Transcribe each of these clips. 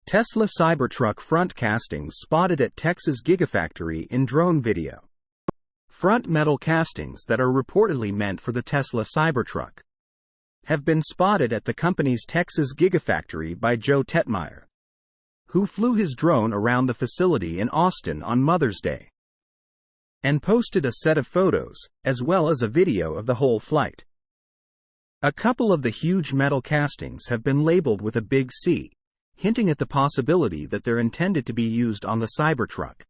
Tesla Cybertruck front castings spotted at Texas Gigafactory in drone video. Front metal castings that are reportedly meant for the Tesla Cybertruck have been spotted at the company's Texas Gigafactory by Joe Tetmeyer, who flew his drone around the facility in Austin on Mother's Day and posted a set of photos, as well as a video of the whole flight. A couple of the huge metal castings have been labeled with a big C, hinting at the possibility that they're intended to be used on the Cybertruck.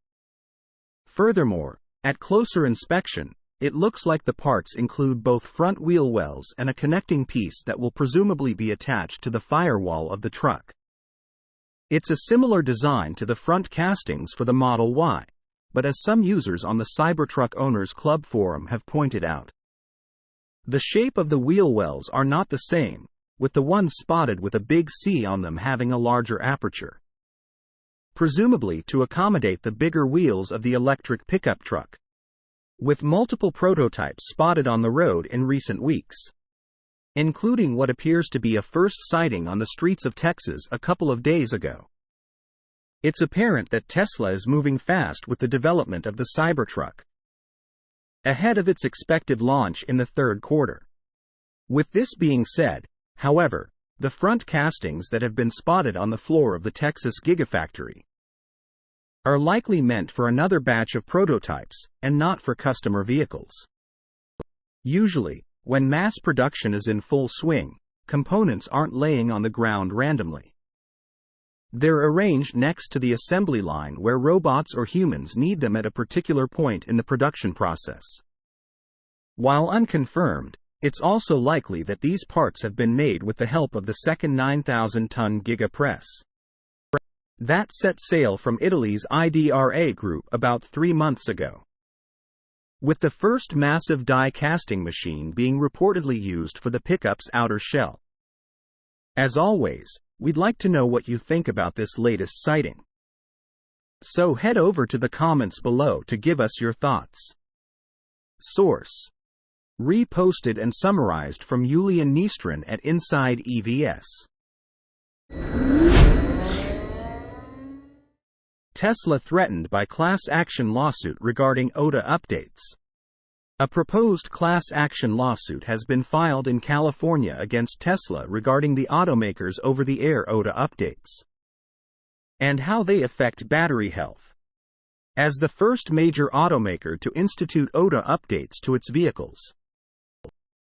Furthermore, at closer inspection, it looks like the parts include both front wheel wells and a connecting piece that will presumably be attached to the firewall of the truck. It's a similar design to the front castings for the Model Y, but as some users on the Cybertruck Owners Club forum have pointed out, the shape of the wheel wells are not the same, with the ones spotted with a big C on them having a larger aperture, presumably to accommodate the bigger wheels of the electric pickup truck, with multiple prototypes spotted on the road in recent weeks, including what appears to be a first sighting on the streets of Texas a couple of days ago. It's apparent that Tesla is moving fast with the development of the Cybertruck, ahead of its expected launch in the third quarter. With this being said, however, the front castings that have been spotted on the floor of the Texas Gigafactory are likely meant for another batch of prototypes and not for customer vehicles. Usually, when mass production is in full swing, components aren't laying on the ground randomly. They're arranged next to the assembly line where robots or humans need them at a particular point in the production process. While unconfirmed, it's also likely that these parts have been made with the help of the second 9,000-ton Giga press that set sail from Italy's IDRA group about 3 months ago, with the first massive die casting machine being reportedly used for the pickup's outer shell. As always, we'd like to know what you think about this latest sighting. So head over to the comments below to give us your thoughts. Source: reposted and summarized from Julian Nystrom at Inside EVS. Tesla threatened by class action lawsuit regarding OTA updates. A proposed class action lawsuit has been filed in California against Tesla regarding the automaker's over-the-air OTA updates and how they affect battery health. As the first major automaker to institute OTA updates to its vehicles,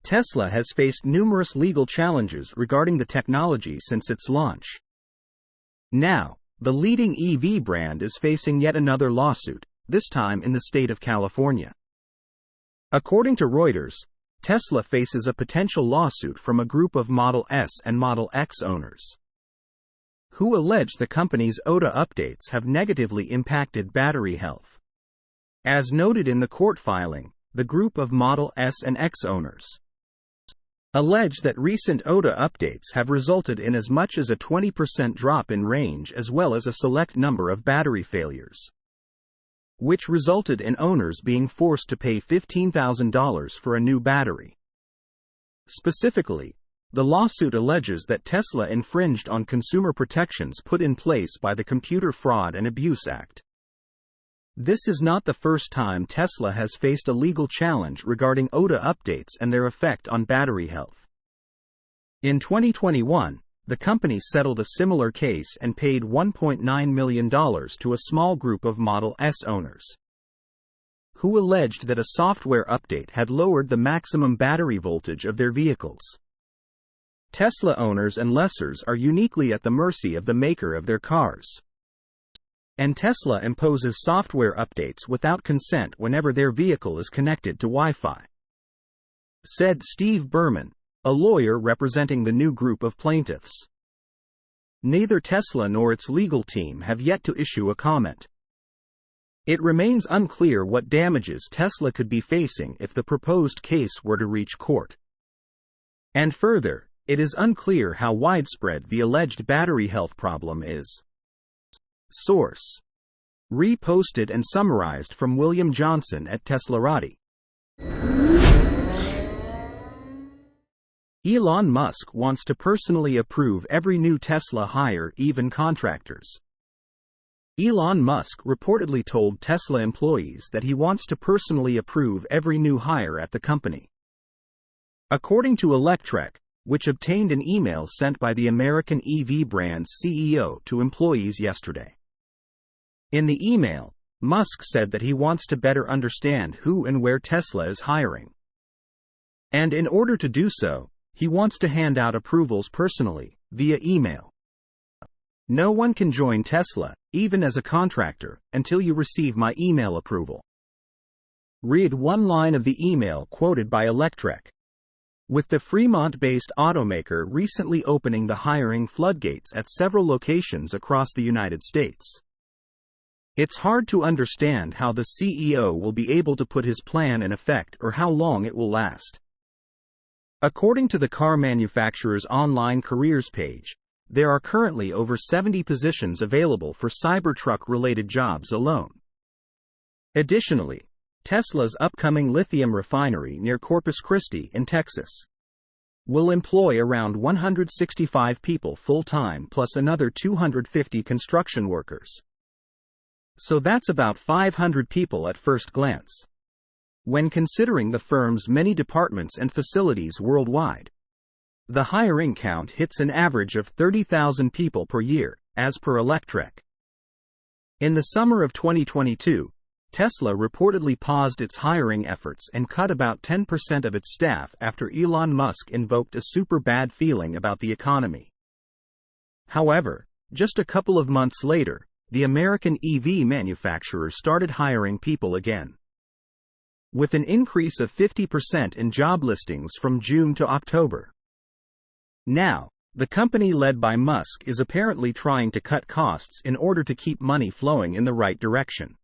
Tesla has faced numerous legal challenges regarding the technology since its launch. Now, the leading EV brand is facing yet another lawsuit, this time in the state of California. According to Reuters, Tesla faces a potential lawsuit from a group of Model S and Model X owners, who allege the company's OTA updates have negatively impacted battery health. As noted in the court filing, the group of Model S and X owners allege that recent OTA updates have resulted in as much as a 20% drop in range as well as a select number of battery failures, which resulted in owners being forced to pay $15,000 for a new battery. Specifically, the lawsuit alleges that Tesla infringed on consumer protections put in place by the Computer Fraud and Abuse Act. This is not the first time Tesla has faced a legal challenge regarding OTA updates and their effect on battery health. In 2021, the company settled a similar case and paid $1.9 million to a small group of Model S owners, who alleged that a software update had lowered the maximum battery voltage of their vehicles. Tesla owners and lessors are uniquely at the mercy of the maker of their cars, and Tesla imposes software updates without consent whenever their vehicle is connected to Wi-Fi, said Steve Berman, a lawyer representing the new group of plaintiffs. Neither Tesla nor its legal team have yet to issue a comment. It remains unclear what damages Tesla could be facing if the proposed case were to reach court. And further, it is unclear how widespread the alleged battery health problem is. Source: reposted and summarized from William Johnson at Teslarati. Elon Musk wants to personally approve every new Tesla hire, even contractors. Elon Musk reportedly told Tesla employees that he wants to personally approve every new hire at the company. According to Electrek, which obtained an email sent by the American EV brand's CEO to employees yesterday. In the email, Musk said that he wants to better understand who and where Tesla is hiring. And in order to do so, he wants to hand out approvals personally, via email. No one can join Tesla, even as a contractor, until you receive my email approval. Read one line of the email quoted by Electrek. With the Fremont-based automaker recently opening the hiring floodgates at several locations across the United States, it's hard to understand how the CEO will be able to put his plan in effect or how long it will last. According to the car manufacturer's online careers page, there are currently over 70 positions available for Cybertruck-related jobs alone. Additionally, Tesla's upcoming lithium refinery near Corpus Christi in Texas will employ around 165 people full-time plus another 250 construction workers. So that's about 500 people at first glance. When considering the firm's many departments and facilities worldwide, the hiring count hits an average of 30,000 people per year, as per Electrek. In the summer of 2022, Tesla reportedly paused its hiring efforts and cut about 10% of its staff after Elon Musk invoked a super bad feeling about the economy. However, just a couple of months later, the American EV manufacturer started hiring people again, with an increase of 50% in job listings from June to October. Now, the company led by Musk is apparently trying to cut costs in order to keep money flowing in the right direction.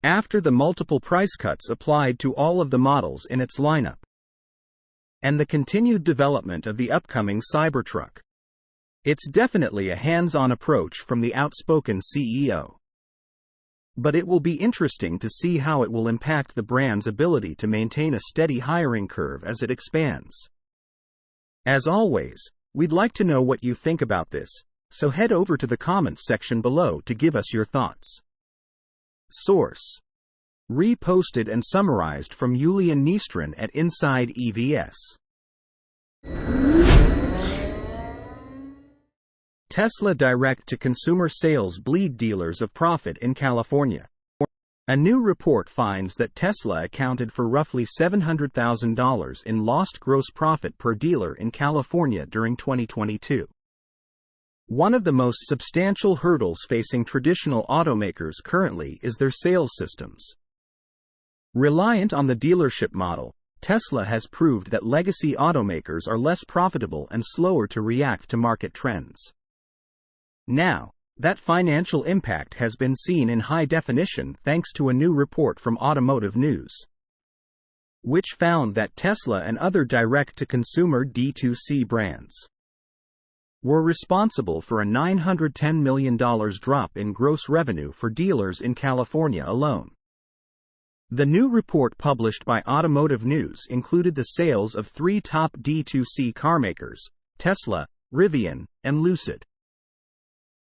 After the multiple price cuts applied to all of the models in its lineup, and the continued development of the upcoming Cybertruck, it's definitely a hands-on approach from the outspoken CEO. But it will be interesting to see how it will impact the brand's ability to maintain a steady hiring curve as it expands. As always, we'd like to know what you think about this, so head over to the comments section below to give us your thoughts. Source: reposted and summarized from Julian Nystrom at Inside EVS. Tesla direct-to-consumer sales bleed dealers of profit in California. A new report finds that Tesla accounted for roughly $700,000 in lost gross profit per dealer in California during 2022. One of the most substantial hurdles facing traditional automakers currently is their sales systems. Reliant on the dealership model, Tesla has proved that legacy automakers are less profitable and slower to react to market trends. Now, that financial impact has been seen in high definition thanks to a new report from Automotive News, which found that Tesla and other direct-to-consumer D2C brands were responsible for a $910 million drop in gross revenue for dealers in California alone. The new report published by Automotive News included the sales of three top D2C carmakers, Tesla, Rivian, and Lucid.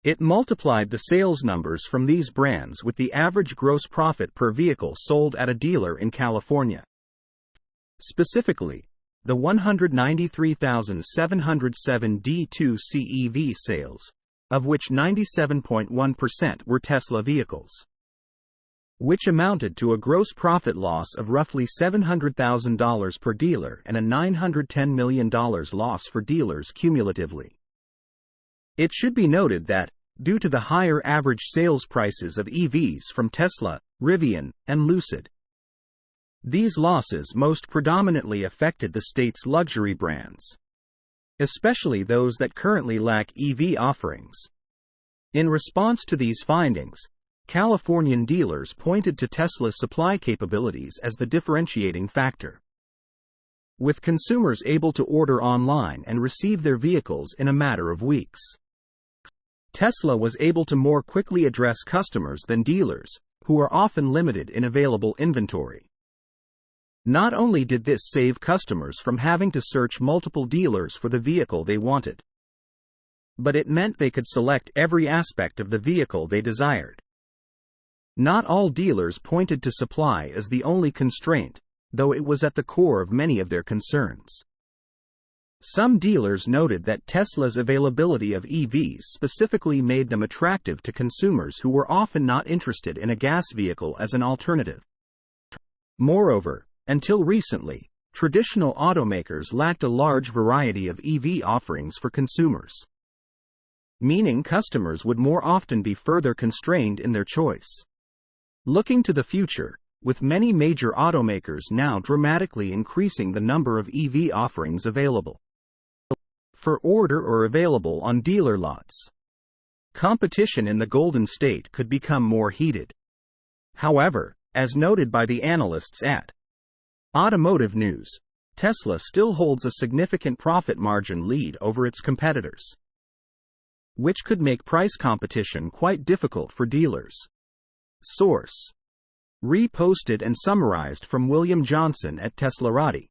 It multiplied the sales numbers from these brands with the average gross profit per vehicle sold at a dealer in California. Specifically, the 193,707 D2C EV sales, of which 97.1% were Tesla vehicles, which amounted to a gross profit loss of roughly $700,000 per dealer and a $910 million loss for dealers cumulatively. It should be noted that, due to the higher average sales prices of EVs from Tesla, Rivian, and Lucid, these losses most predominantly affected the state's luxury brands, especially those that currently lack EV offerings. In response to these findings, Californian dealers pointed to Tesla's supply capabilities as the differentiating factor, with consumers able to order online and receive their vehicles in a matter of weeks. Tesla was able to more quickly address customers than dealers, who are often limited in available inventory. Not only did this save customers from having to search multiple dealers for the vehicle they wanted, but it meant they could select every aspect of the vehicle they desired. Not all dealers pointed to supply as the only constraint, though it was at the core of many of their concerns. Some dealers noted that Tesla's availability of EVs specifically made them attractive to consumers who were often not interested in a gas vehicle as an alternative. Moreover, until recently, traditional automakers lacked a large variety of EV offerings for consumers, meaning customers would more often be further constrained in their choice. Looking to the future, with many major automakers now dramatically increasing the number of EV offerings available for order or available on dealer lots, competition in the Golden State could become more heated. However, as noted by the analysts at Automotive News, Tesla still holds a significant profit margin lead over its competitors, which could make price competition quite difficult for dealers. Source: reposted and summarized from William Johnson at Teslarati.